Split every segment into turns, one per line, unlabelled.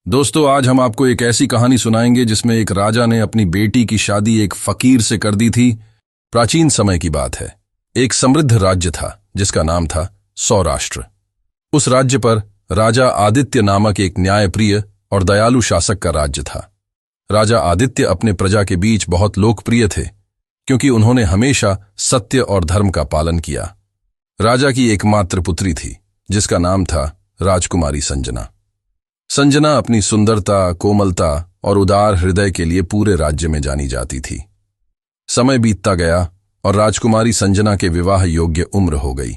दोस्तों, आज हम आपको एक ऐसी कहानी सुनाएंगे जिसमें एक राजा ने अपनी बेटी की शादी एक फकीर से कर दी थी। प्राचीन समय की बात है। एक समृद्ध राज्य था जिसका नाम था सौराष्ट्र। उस राज्य पर राजा आदित्य नामक एक न्यायप्रिय और दयालु शासक का राज्य था। राजा आदित्य अपने प्रजा के बीच बहुत लोकप्रिय थे क्योंकि उन्होंने हमेशा सत्य और धर्म का पालन किया। राजा की एकमात्र पुत्री थी जिसका नाम था राजकुमारी संजना। संजना अपनी सुंदरता, कोमलता और उदार हृदय के लिए पूरे राज्य में जानी जाती थी। समय बीतता गया और राजकुमारी संजना के विवाह योग्य उम्र हो गई।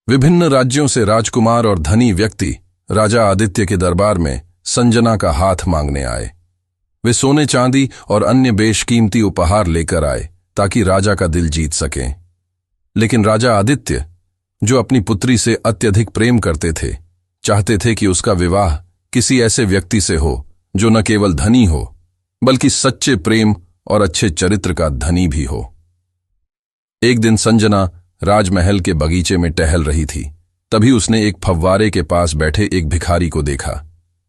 विभिन्न राज्यों से राजकुमार और धनी व्यक्ति राजा आदित्य के दरबार में संजना का हाथ मांगने आए। वे सोने, चांदी और अन्य बेशकीमती उपहार लेकर आए ताकि राजा का दिल जीत सकें। लेकिन राजा आदित्य, जो अपनी पुत्री से अत्यधिक प्रेम करते थे, चाहते थे कि उसका विवाह किसी ऐसे व्यक्ति से हो जो न केवल धनी हो बल्कि सच्चे प्रेम और अच्छे चरित्र का धनी भी हो। एक दिन संजना राजमहल के बगीचे में टहल रही थी। तभी उसने एक फव्वारे के पास बैठे एक भिखारी को देखा।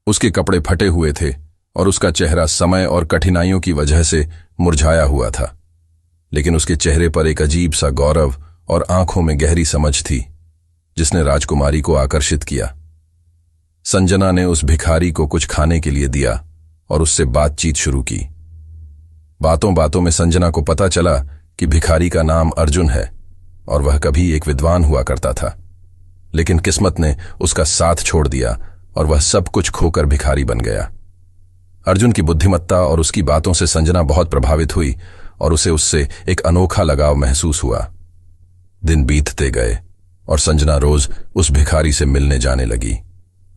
उसके कपड़े फटे हुए थे और उसका चेहरा समय और कठिनाइयों की वजह से मुरझाया हुआ था, लेकिन उसके चेहरे पर एक अजीब सा गौरव और आंखों में गहरी समझ थी जिसने राजकुमारी को आकर्षित किया। संजना ने उस भिखारी को कुछ खाने के लिए दिया और उससे बातचीत शुरू की। बातों बातों में संजना को पता चला कि भिखारी का नाम अर्जुन है और वह कभी एक विद्वान हुआ करता था, लेकिन किस्मत ने उसका साथ छोड़ दिया और वह सब कुछ खोकर भिखारी बन गया। अर्जुन की बुद्धिमत्ता और उसकी बातों से संजना बहुत प्रभावित हुई और उसे उससे एक अनोखा लगाव महसूस हुआ। दिन बीतते गए और संजना रोज उस भिखारी से मिलने जाने लगी।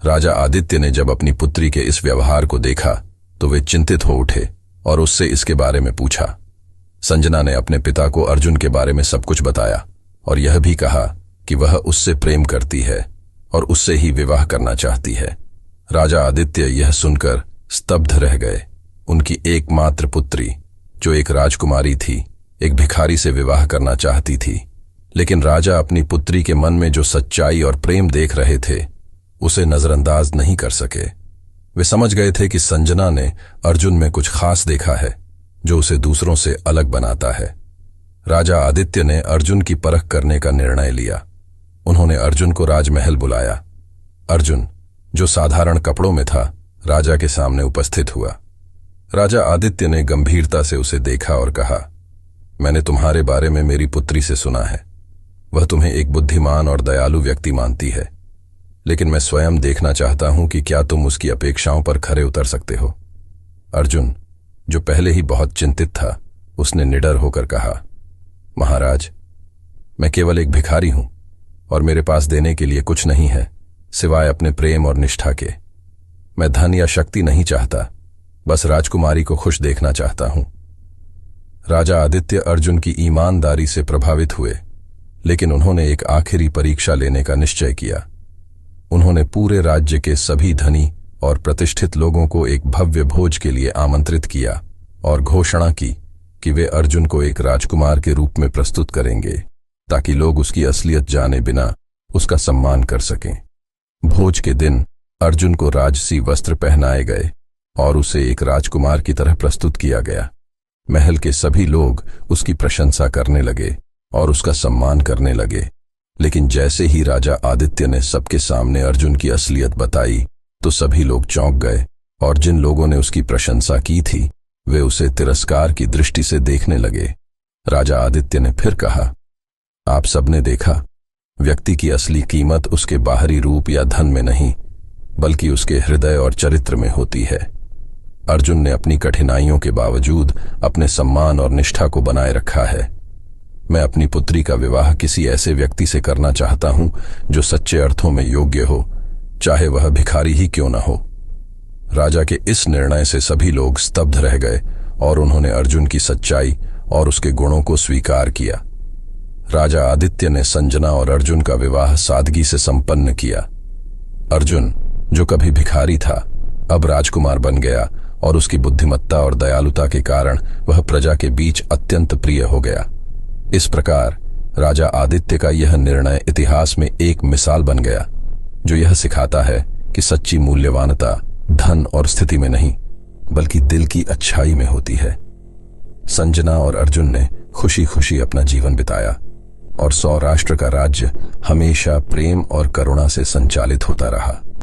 राजा आदित्य ने जब अपनी पुत्री के इस व्यवहार को देखा तो वे चिंतित हो उठे और उससे इसके बारे में पूछा। संजना ने अपने पिता को अर्जुन के बारे में सब कुछ बताया और यह भी कहा कि वह उससे प्रेम करती है और उससे ही विवाह करना चाहती है। राजा आदित्य यह सुनकर स्तब्ध रह गए। उनकी एकमात्र पुत्री, जो एक राजकुमारी थी, एक भिखारी से विवाह करना चाहती थी, लेकिन राजा अपनी पुत्री के मन में जो सच्चाई और प्रेम देख रहे थे उसे नजरअंदाज नहीं कर सके। वे समझ गए थे कि संजना ने अर्जुन में कुछ खास देखा है जो उसे दूसरों से अलग बनाता है। राजा आदित्य ने अर्जुन की परख करने का निर्णय लिया। उन्होंने अर्जुन को राजमहल बुलाया। अर्जुन, जो साधारण कपड़ों में था, राजा के सामने उपस्थित हुआ। राजा आदित्य ने गंभीरता से उसे देखा और कहा, मैंने तुम्हारे बारे में मेरी पुत्री से सुना है। वह तुम्हें एक बुद्धिमान और दयालु व्यक्ति मानती है, लेकिन मैं स्वयं देखना चाहता हूं कि क्या तुम उसकी अपेक्षाओं पर खरे उतर सकते हो। अर्जुन, जो पहले ही बहुत चिंतित था, उसने निडर होकर कहा, महाराज, मैं केवल एक भिखारी हूं और मेरे पास देने के लिए कुछ नहीं है सिवाय अपने प्रेम और निष्ठा के। मैं धन या शक्ति नहीं चाहता, बस राजकुमारी को खुश देखना चाहता हूं। राजा आदित्य अर्जुन की ईमानदारी से प्रभावित हुए, लेकिन उन्होंने एक आखिरी परीक्षा लेने का निश्चय किया। उन्होंने पूरे राज्य के सभी धनी और प्रतिष्ठित लोगों को एक भव्य भोज के लिए आमंत्रित किया और घोषणा की कि वे अर्जुन को एक राजकुमार के रूप में प्रस्तुत करेंगे ताकि लोग उसकी असलियत जाने बिना उसका सम्मान कर सकें। भोज के दिन अर्जुन को राजसी वस्त्र पहनाए गए और उसे एक राजकुमार की तरह प्रस्तुत किया गया। महल के सभी लोग उसकी प्रशंसा करने लगे और उसका सम्मान करने लगे, लेकिन जैसे ही राजा आदित्य ने सबके सामने अर्जुन की असलियत बताई तो सभी लोग चौंक गए और जिन लोगों ने उसकी प्रशंसा की थी वे उसे तिरस्कार की दृष्टि से देखने लगे। राजा आदित्य ने फिर कहा, आप सबने देखा, व्यक्ति की असली कीमत उसके बाहरी रूप या धन में नहीं बल्कि उसके हृदय और चरित्र में होती है। अर्जुन ने अपनी कठिनाइयों के बावजूद अपने सम्मान और निष्ठा को बनाए रखा है। मैं अपनी पुत्री का विवाह किसी ऐसे व्यक्ति से करना चाहता हूं जो सच्चे अर्थों में योग्य हो, चाहे वह भिखारी ही क्यों न हो। राजा के इस निर्णय से सभी लोग स्तब्ध रह गए और उन्होंने अर्जुन की सच्चाई और उसके गुणों को स्वीकार किया। राजा आदित्य ने संजना और अर्जुन का विवाह सादगी से संपन्न किया। अर्जुन, जो कभी भिखारी था, अब राजकुमार बन गया और उसकी बुद्धिमत्ता और दयालुता के कारण वह प्रजा के बीच अत्यंत प्रिय हो गया। इस प्रकार राजा आदित्य का यह निर्णय इतिहास में एक मिसाल बन गया, जो यह सिखाता है कि सच्ची मूल्यवानता धन और स्थिति में नहीं, बल्कि दिल की अच्छाई में होती है। संजना और अर्जुन ने खुशी खुशी अपना जीवन बिताया और सौराष्ट्र का राज्य हमेशा प्रेम और करुणा से संचालित होता रहा।